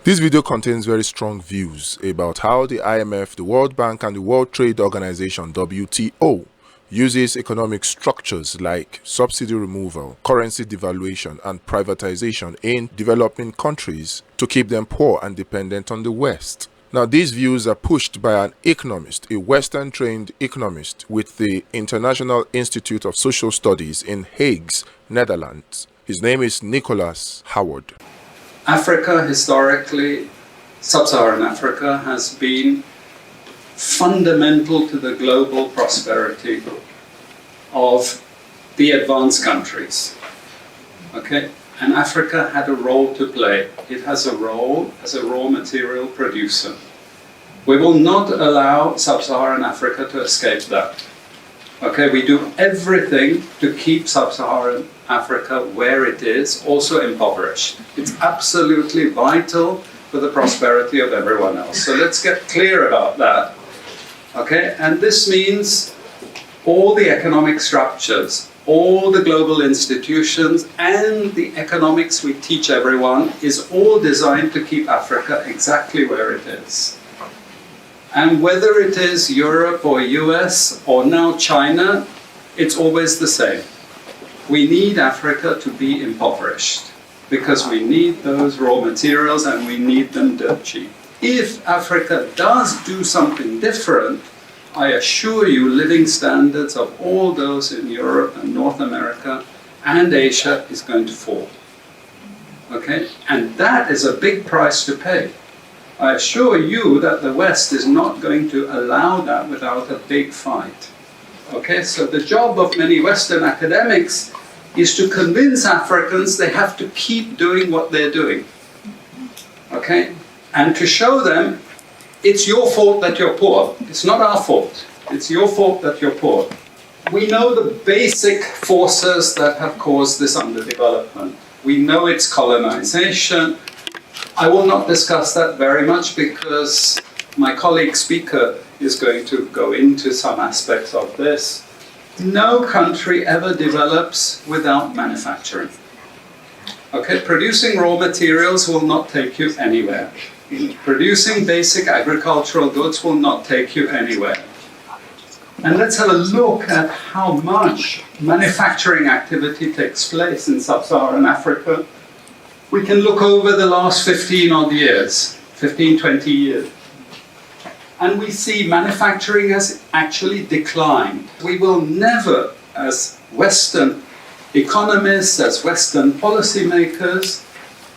This video contains very strong views about how the IMF, the World Bank, and the World Trade Organization (WTO) uses economic structures like subsidy removal, currency devaluation, and privatization in developing countries to keep them poor and dependent on the West. Now, these views are pushed by an economist, a Western-trained economist with the International Institute of Social Studies in Hague, Netherlands. His name is Nicholas Howard. Africa, historically, sub-Saharan Africa, has been fundamental to the global prosperity of the advanced countries. Okay? And Africa had a role to play. It has a role as a raw material producer. We will not allow sub-Saharan Africa to escape that. Okay, we do everything to keep sub-Saharan Africa where it is, also impoverished. It's absolutely vital for the prosperity of everyone else. So let's get clear about that. Okay, and this means all the economic structures, all the global institutions, and the economics we teach everyone is all designed to keep Africa exactly where it is. And whether it is Europe or US or now China, it's always the same. We need Africa to be impoverished because we need those raw materials and we need them dirt cheap. If Africa does do something different, I assure you living standards of all those in Europe and North America and Asia is going to fall. Okay? And that is a big price to pay. I assure you that the West is not going to allow that without a big fight. Okay, so the job of many Western academics is to convince Africans they have to keep doing what they're doing. Okay, and to show them it's your fault that you're poor. It's not our fault. It's your fault that you're poor. We know the basic forces that have caused this underdevelopment. We know it's colonization. I will not discuss that very much because my colleague speaker is going to go into some aspects of this. No country ever develops without manufacturing. Okay, producing raw materials will not take you anywhere. Producing basic agricultural goods will not take you anywhere. And let's have a look at how much manufacturing activity takes place in sub-Saharan Africa. We can look over the last 15 odd years, 15, 20 years. And we see manufacturing has actually declined. We will never, as Western economists, as Western policymakers,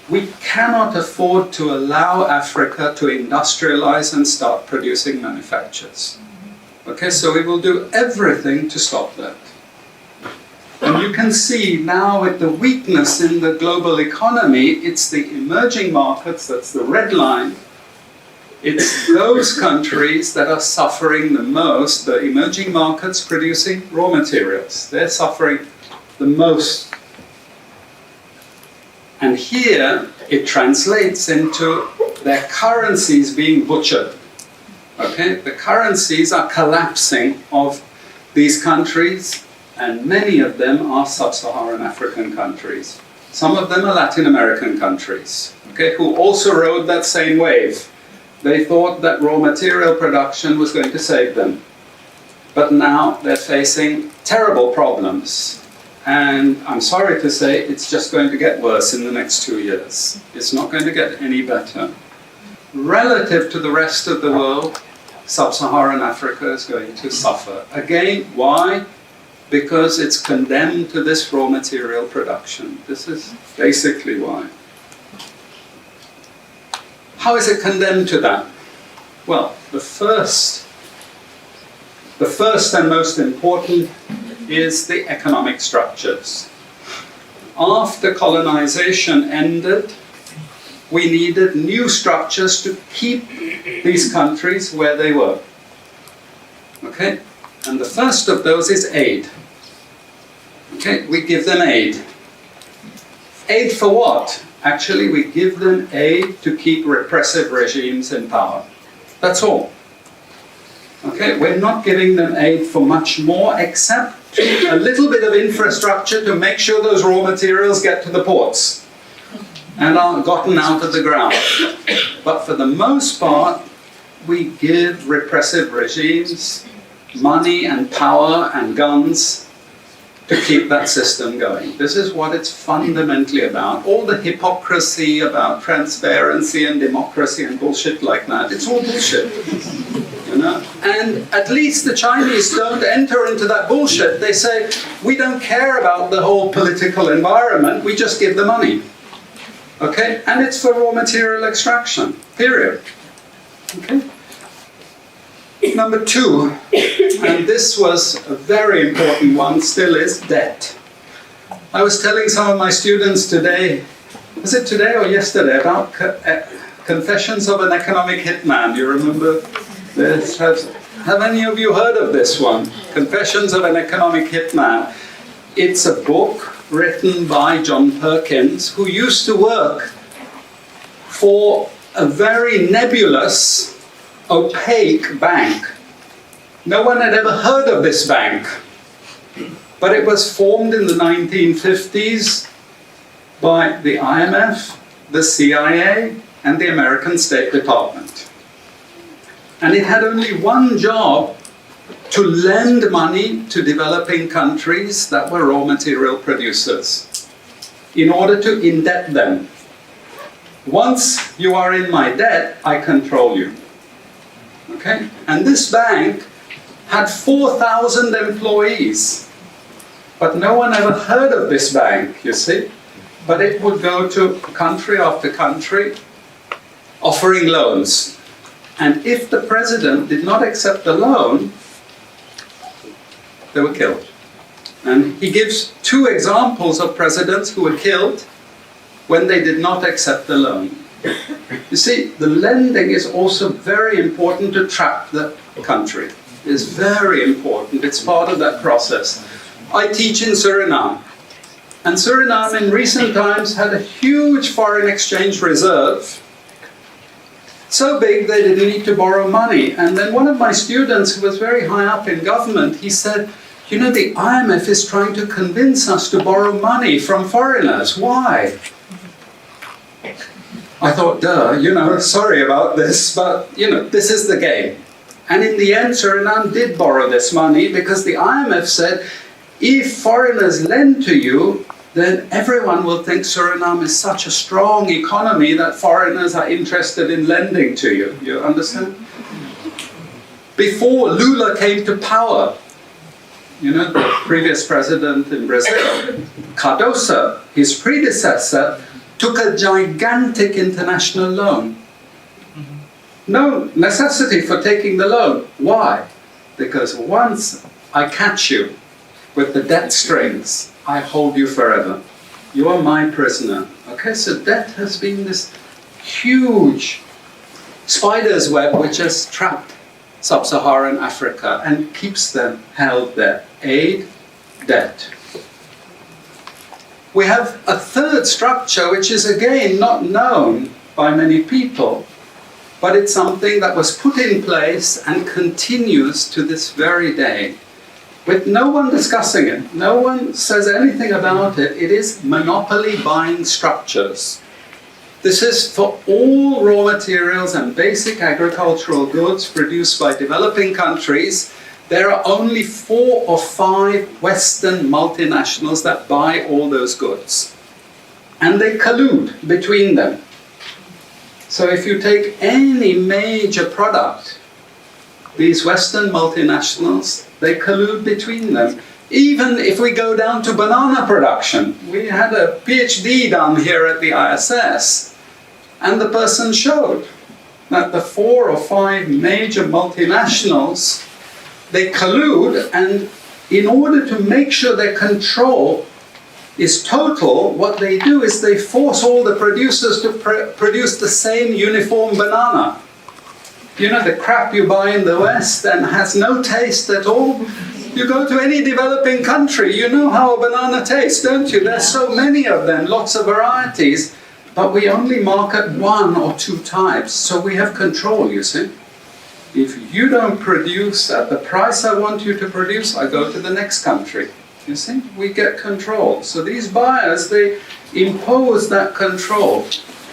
we cannot afford to allow Africa to industrialize and start producing manufactures. Okay, so we will do everything to stop that. And you can see now with the weakness in the global economy, it's the emerging markets, that's the red line. It's those countries that are suffering the most, the emerging markets producing raw materials. They're suffering the most. And here it translates into their currencies being butchered. Okay? The currencies are collapsing of these countries. And many of them are sub-Saharan African countries. Some of them are Latin American countries, okay, who also rode that same wave. They thought that raw material production was going to save them. But now they're facing terrible problems. And I'm sorry to say, it's just going to get worse in the next 2 years. It's not going to get any better. Relative to the rest of the world, sub-Saharan Africa is going to suffer. Again, why? Because it's condemned to this raw material production. This is basically why. How is it condemned to that? Well, the first and most important is the economic structures. After colonization ended, we needed new structures to keep these countries where they were. Okay? And the first of those is aid. Okay, we give them aid. Aid for what? Actually, we give them aid to keep repressive regimes in power. That's all. Okay, we're not giving them aid for much more except a little bit of infrastructure to make sure those raw materials get to the ports. and are gotten out of the ground. But for the most part, we give repressive regimes money and power and guns to keep that system going. This is what it's fundamentally about. All the hypocrisy about transparency and democracy and bullshit like that, it's all bullshit. You know? And at least the Chinese don't enter into that bullshit. They say, we don't care about the whole political environment, we just give the money. Okay? And it's for raw material extraction, period. Okay? Number 2, and this was a very important one, still is debt. I was telling some of my students today, was it today or yesterday, about Confessions of an Economic Hitman. Do you remember this? Have any of you heard of this one? Confessions of an Economic Hitman. It's a book written by John Perkins, who used to work for a very nebulous, opaque bank. No one had ever heard of this bank, but it was formed in the 1950s by the IMF, the CIA, and the American State Department. And it had only one job: to lend money to developing countries that were raw material producers in order to indebt them. Once you are in my debt, I control you. Okay? And this bank had 4,000 employees, but no one ever heard of this bank, you see. But it would go to country after country offering loans. And if the president did not accept the loan, they were killed. And he gives 2 examples of presidents who were killed when they did not accept the loan. You see, the lending is also very important to trap the country. It's very important. It's part of that process. I teach in Suriname. And Suriname in recent times had a huge foreign exchange reserve. So big they didn't need to borrow money. And then one of my students, who was very high up in government, he said, you know, the IMF is trying to convince us to borrow money from foreigners. Why? I thought, duh, you know, sorry about this, but, you know, this is the game. And in the end, Suriname did borrow this money because the IMF said, if foreigners lend to you, then everyone will think Suriname is such a strong economy that foreigners are interested in lending to you. You understand? Before Lula came to power, you know, the previous president in Brazil, Cardoso, his predecessor, took a gigantic international loan. No necessity for taking the loan. Why? Because once I catch you with the debt strings, I hold you forever. You are my prisoner. Okay, so debt has been this huge spider's web which has trapped sub-Saharan Africa and keeps them held there. Aid, debt. We have a third structure which is again not known by many people, but it's something that was put in place and continues to this very day, with no one discussing it. No one says anything about it. It is monopoly buying structures. This is for all raw materials and basic agricultural goods produced by developing countries. There are only 4 or 5 Western multinationals that buy all those goods. And they collude between them. So if you take any major product, these Western multinationals, they collude between them. Even if we go down to banana production, we had a PhD done here at the ISS, and the person showed that the 4 or 5 major multinationals, they collude, and in order to make sure their control is total, what they do is they force all the producers to produce the same uniform banana. You know, the crap you buy in the West and has no taste at all. You go to any developing country, you know how a banana tastes, don't you? There's so many of them, lots of varieties, but we only market 1 or 2 types, so we have control, you see. If you don't produce at the price I want you to produce, I go to the next country. You see, we get control. So these buyers, they impose that control,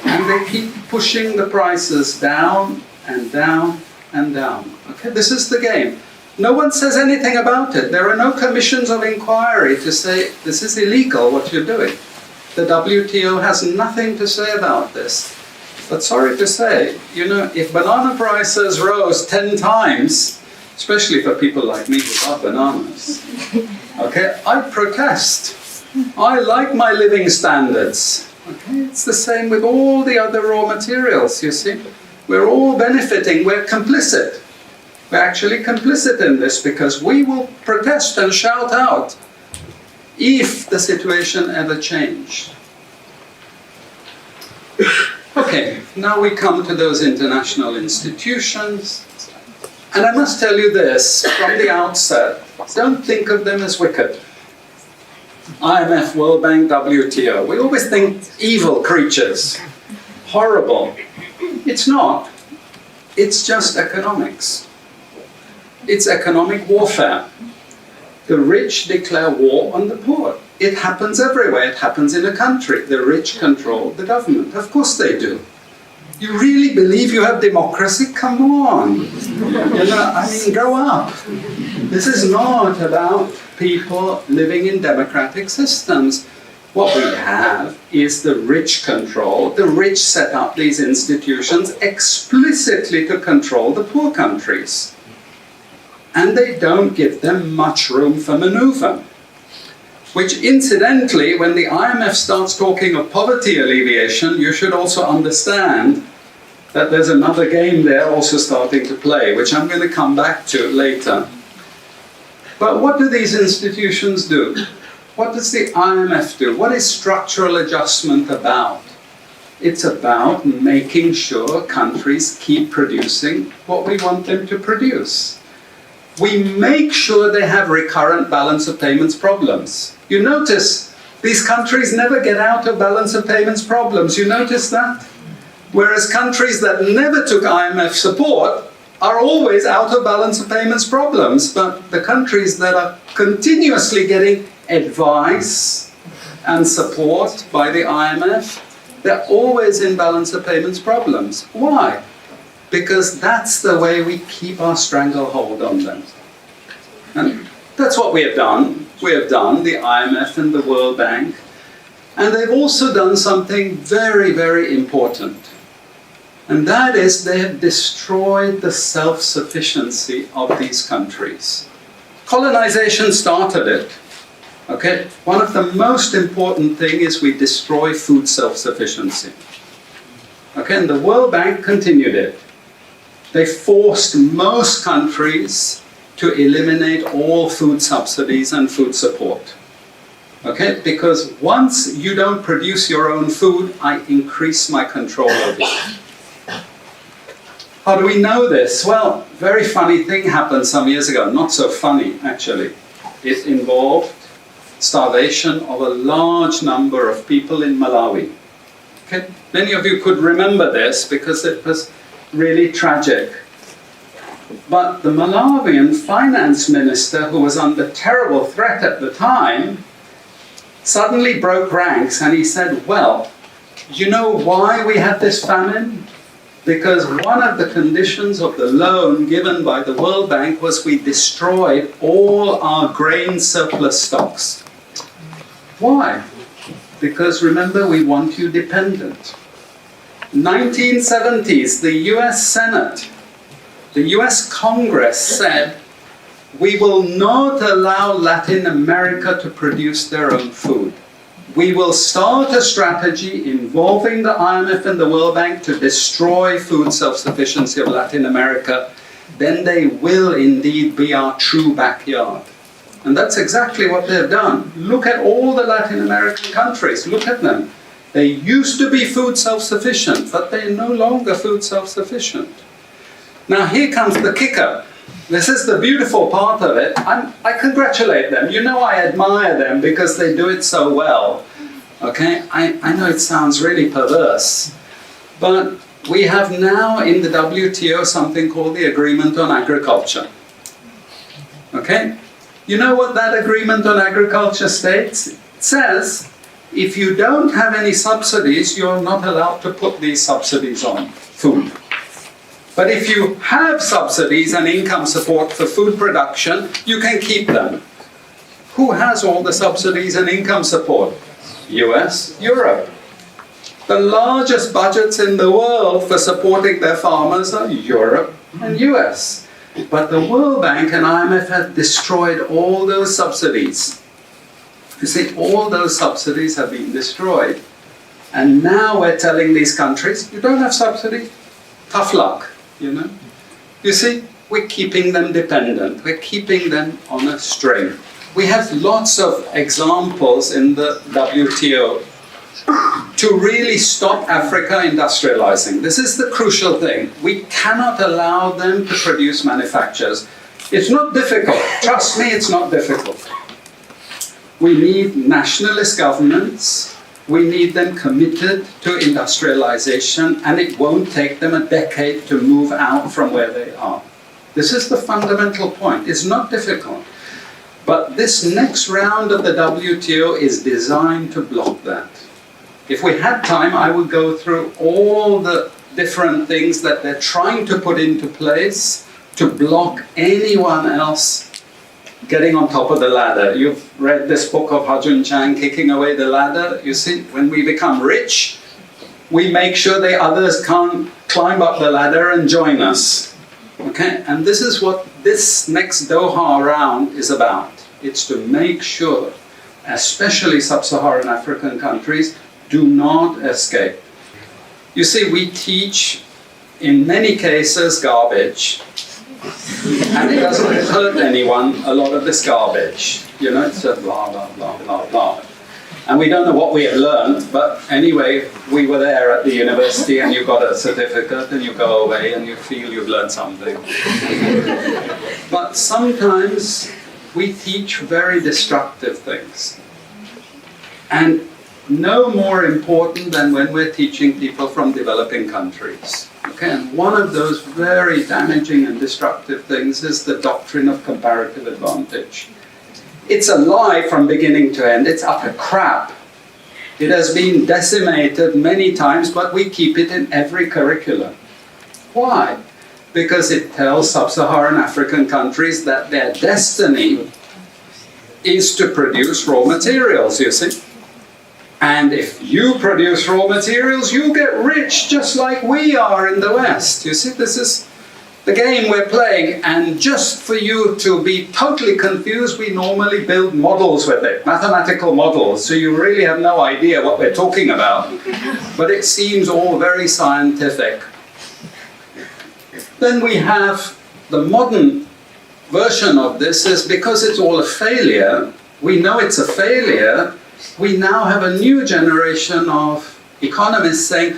and they keep pushing the prices down and down and down. Okay, this is the game. No one says anything about it. There are no commissions of inquiry to say, this is illegal, what you're doing. The WTO has nothing to say about this. But sorry to say, you know, if banana prices rose 10 times, especially for people like me who love bananas, okay, I'd protest. I like my living standards. Okay, it's the same with all the other raw materials, you see. We're all benefiting, we're complicit. We're actually complicit in this because we will protest and shout out if the situation ever changed. Okay, now we come to those international institutions. And I must tell you this from the outset, don't think of them as wicked. IMF, World Bank, WTO. We always think evil creatures, horrible. It's not. It's just economics. It's economic warfare. The rich declare war on the poor. It happens everywhere. It happens in a country. The rich control the government. Of course they do. You really believe you have democracy? Come on. You know, I mean, grow up. This is not about people living in democratic systems. What we have is the rich control. The rich set up these institutions explicitly to control the poor countries. And they don't give them much room for maneuver. Which incidentally, when the IMF starts talking of poverty alleviation, you should also understand that there's another game there also starting to play, which I'm going to come back to later. But what do these institutions do? What does the IMF do? What is structural adjustment about? It's about making sure countries keep producing what we want them to produce. We make sure they have recurrent balance of payments problems. You notice these countries never get out of balance of payments problems. You notice that? Whereas countries that never took IMF support are always out of balance of payments problems. But the countries that are continuously getting advice and support by the IMF, they're always in balance of payments problems. Why? Because that's the way we keep our stranglehold on them. And that's what we have done. We have done, the IMF and the World Bank. And they've also done something very, very important. And that is they have destroyed the self-sufficiency of these countries. Colonization started it. Okay? One of the most important things is we destroy food self-sufficiency. Okay? And the World Bank continued it. They forced most countries to eliminate all food subsidies and food support. Okay? Because once you don't produce your own food, I increase my control over you. How do we know this? Well, very funny thing happened some years ago. Not so funny, actually. It involved starvation of a large number of people in Malawi. Okay? Many of you could remember this because it was really tragic. But the Malawian finance minister, who was under terrible threat at the time, suddenly broke ranks and he said, well, you know why we had this famine? Because one of the conditions of the loan given by the World Bank was we destroyed all our grain surplus stocks. Why? Because remember, we want you dependent. 1970s, the US Senate, the US Congress said, we will not allow Latin America to produce their own food. We will start a strategy involving the IMF and the World Bank to destroy food self-sufficiency of Latin America. Then they will indeed be our true backyard. And that's exactly what they've done. Look at all the Latin American countries. Look at them. They used to be food self-sufficient, but they're no longer food self-sufficient. Now here comes the kicker. This is the beautiful part of it. I congratulate them. You know I admire them because they do it so well. Okay? I know it sounds really perverse. But we have now in the WTO something called the Agreement on Agriculture. Okay? You know what that Agreement on Agriculture states? It says if you don't have any subsidies, you're not allowed to put these subsidies on food. But if you have subsidies and income support for food production, you can keep them. Who has all the subsidies and income support? US, Europe. The largest budgets in the world for supporting their farmers are Europe and US. But the World Bank and IMF have destroyed all those subsidies. You see, all those subsidies have been destroyed. And now we're telling these countries, you don't have subsidy, tough luck, you know. You see, we're keeping them dependent. We're keeping them on a string. We have lots of examples in the WTO to really stop Africa industrializing. This is the crucial thing. We cannot allow them to produce manufacturers. It's not difficult. Trust me, it's not difficult. We need nationalist governments. We need them committed to industrialization, and it won't take them a decade to move out from where they are. This is the fundamental point. It's not difficult. But this next round of the WTO is designed to block that. If we had time, I would go through all the different things that they're trying to put into place to block anyone else getting on top of the ladder. You've read this book of Hajun Chang, Kicking Away the Ladder. You see, when we become rich, we make sure the others can't climb up the ladder and join us. Okay? And this is what this next Doha round is about. It's to make sure, especially sub-Saharan African countries, do not escape. You see, we teach, in many cases, garbage. And it doesn't hurt anyone, a lot of this garbage. You know, it's a blah, blah, blah, blah, blah. And we don't know what we have learned, but anyway, we were there at the university and you got a certificate and you go away and you feel you've learned something. But sometimes we teach very destructive things. And no more important than when we're teaching people from developing countries. Okay, and one of those very damaging and destructive things is the doctrine of comparative advantage. It's a lie from beginning to end. It's utter crap. It has been decimated many times, but we keep it in every curriculum. Why? Because it tells sub-Saharan African countries that their destiny is to produce raw materials, you see. And if you produce raw materials, you get rich just like we are in the West. You see, this is the game we're playing. And just for you to be totally confused, we normally build models with it, mathematical models, so you really have no idea what we're talking about. But it seems all very scientific. Then we have the modern version of this is because it's all a failure, we know it's a failure, we now have a new generation of economists saying,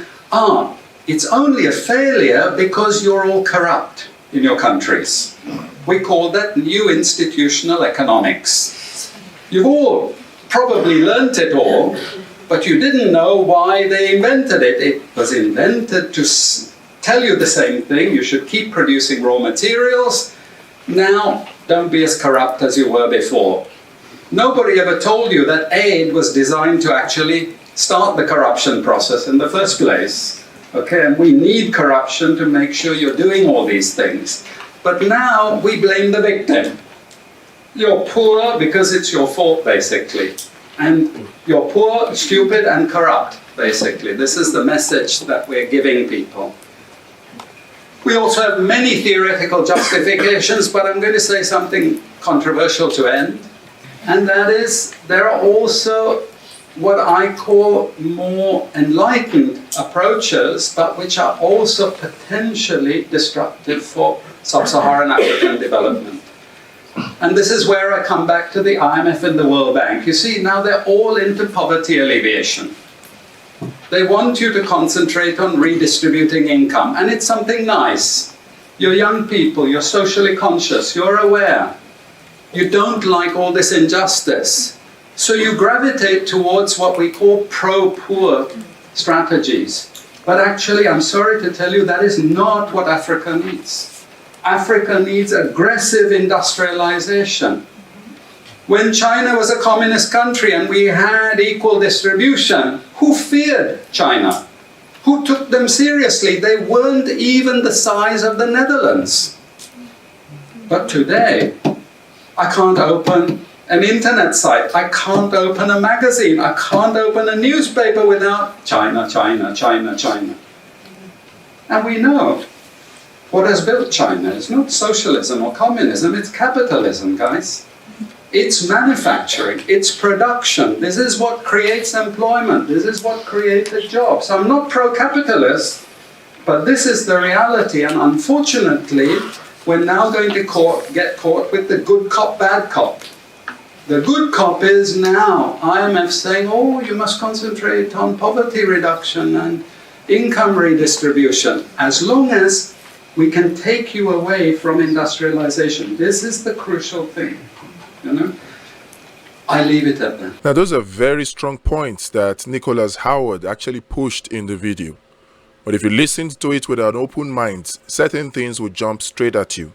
it's only a failure because you're all corrupt in your countries. We call that new institutional economics. You've all probably learnt it all, but you didn't know why they invented it. It was invented to tell you the same thing. You should keep producing raw materials. Now, don't be as corrupt as you were before. Nobody ever told you that aid was designed to actually start the corruption process in the first place. Okay, and we need corruption to make sure you're doing all these things. But now we blame the victim. You're poor because it's your fault, basically. And you're poor, stupid, and corrupt, basically. This is the message that we're giving people. We also have many theoretical justifications, but I'm going to say something controversial to end. And that is, there are also what I call more enlightened approaches, but which are also potentially destructive for sub-Saharan African development. And this is where I come back to the IMF and the World Bank. You see, now they're all into poverty alleviation. They want you to concentrate on redistributing income, and it's something nice. You're young people, you're socially conscious, you're aware. You don't like all this injustice. So you gravitate towards what we call pro-poor strategies. But actually, I'm sorry to tell you, that is not what Africa needs. Africa needs aggressive industrialization. When China was a communist country and we had equal distribution, who feared China? Who took them seriously? They weren't even the size of the Netherlands. But today, I can't open an internet site. I can't open a magazine. I can't open a newspaper without China, China, China, China. And we know what has built China. It's not socialism or communism, it's capitalism, guys. It's manufacturing, it's production. This is what creates employment. This is what created jobs. I'm not pro-capitalist, but this is the reality. And unfortunately, we're now going to get caught with the good cop, bad cop. The good cop is now IMF saying, oh, you must concentrate on poverty reduction and income redistribution, as long as we can take you away from industrialization. This is the crucial thing. You know? I leave it at that. Now, those are very strong points that Nicholas Howard actually pushed in the video. But if you listened to it with an open mind, certain things would jump straight at you.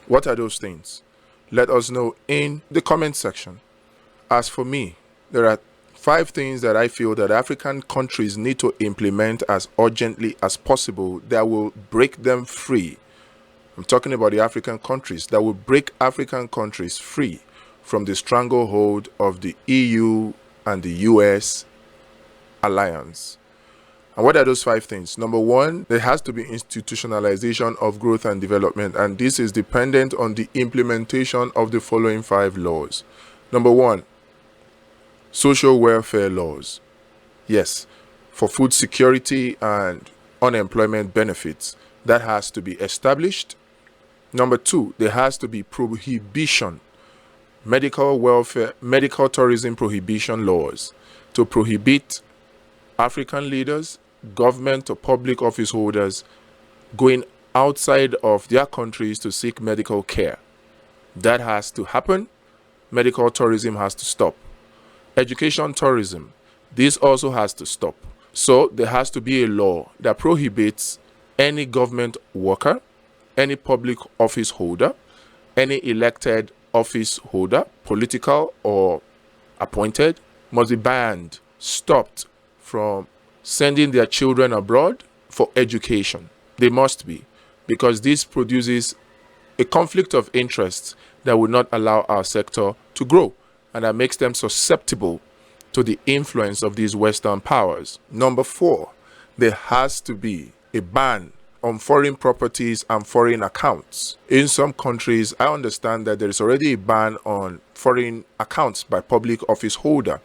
What are those things? Let us know in the comment section. As for me, there are 5 things that I feel that African countries need to implement as urgently as possible that will break them free. I'm talking about the African countries that will break African countries free from the stranglehold of the EU and the US alliance. And what are those 5 things? Number 1, there has to be institutionalization of growth and development, and this is dependent on the implementation of the following 5 laws. Number 1, social welfare laws. Yes, for food security and unemployment benefits, that has to be established. Number 2, there has to be prohibition, medical welfare, medical tourism prohibition laws to prohibit African leaders, government or public office holders going outside of their countries to seek medical care. That has to happen. Medical tourism has to stop. Education tourism, this also has to stop. So there has to be a law that prohibits any government worker, any public office holder, any elected office holder, political or appointed, must be banned, stopped from sending their children abroad for education. They must be, because this produces a conflict of interests that will not allow our sector to grow, and that makes them susceptible to the influence of these Western powers. Number 4, there has to be a ban on foreign properties and foreign accounts. In some countries, I understand that there is already a ban on foreign accounts by public office holder.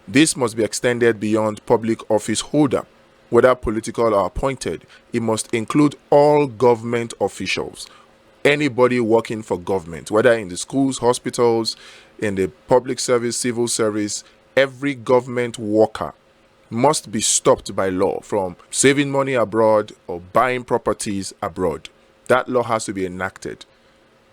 This must be extended beyond public office holder, whether political or appointed. It must include all government officials, anybody working for government, whether in the schools, hospitals, in the public service, civil service. Every government worker must be stopped by law from saving money abroad or buying properties abroad. That law has to be enacted.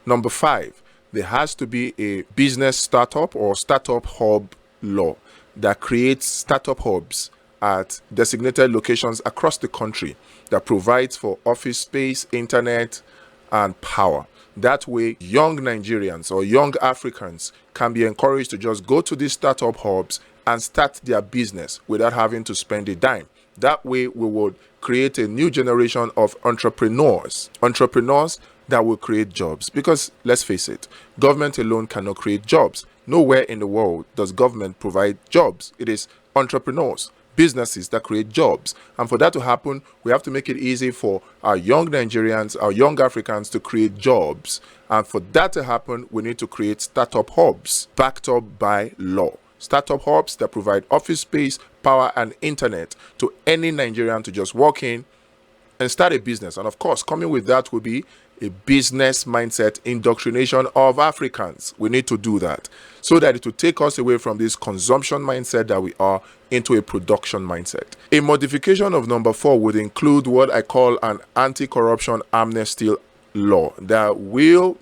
Number 5, there has to be a business startup or startup hub law that creates startup hubs at designated locations across the country that provides for office space, internet, and power. That way, young Nigerians or young Africans can be encouraged to just go to these startup hubs and start their business without having to spend a dime. That way, we would create a new generation of entrepreneurs that will create jobs. Because let's face it, government alone cannot create jobs. Nowhere in the world does government provide jobs. It is entrepreneurs, businesses that create jobs. And for that to happen, we have to make it easy for our young Nigerians, our young Africans to create jobs. And for that to happen, we need to create startup hubs backed up by law. Startup hubs that provide office space, power, and internet to any Nigerian to just walk in and start a business. And of course, coming with that will be a business mindset indoctrination of Africans. We need to do that so that it will take us away from this consumption mindset that we are into a production mindset. A modification of number 4 would include what I call an anti-corruption amnesty law that will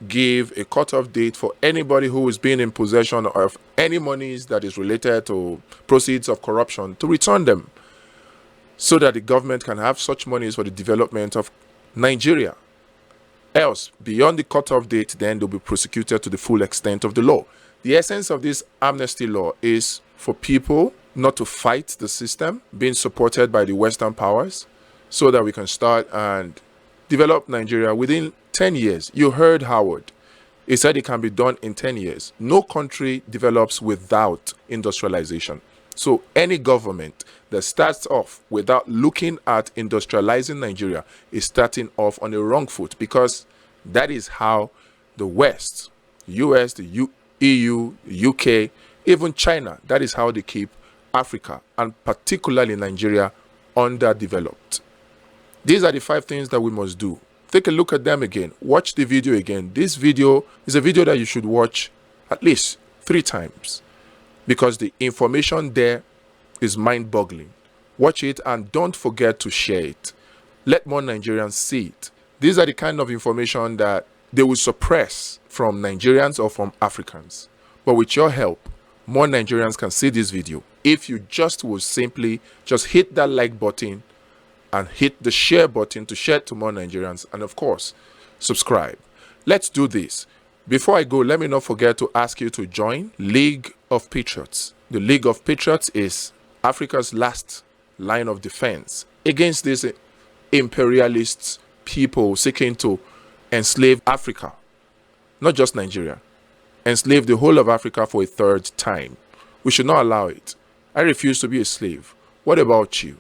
give a cutoff date for anybody who is being in possession of any monies that is related to proceeds of corruption to return them, so that the government can have such monies for the development of Nigeria. Else, beyond the cutoff date, then they'll be prosecuted to the full extent of the law. The essence of this amnesty law is for people not to fight the system being supported by the Western powers so that we can start and develop Nigeria within 10 years. You heard Howard. He said it can be done in 10 years. No country develops without industrialization. So any government that starts off without looking at industrializing Nigeria is starting off on a wrong foot, because that is how the West, US, the EU, UK, even China, that is how they keep Africa, and particularly Nigeria, underdeveloped. These are the 5 things that we must do. Take a look at them again. Watch the video again. This video is a video that you should watch at least 3 times, because the information there is mind-boggling. Watch it and don't forget to share it. Let more Nigerians see it. These are the kind of information that they will suppress from Nigerians or from Africans. But with your help, more Nigerians can see this video. If you just will simply just hit that like button and hit the share button to share to more Nigerians, and of course, subscribe. Let's do this. Before I go, let me not forget to ask you to join League of Patriots. The League of Patriots is Africa's last line of defense against these imperialist people seeking to enslave Africa, not just Nigeria, enslave the whole of Africa for a 3rd time. We should not allow it. I refuse to be a slave. What about you?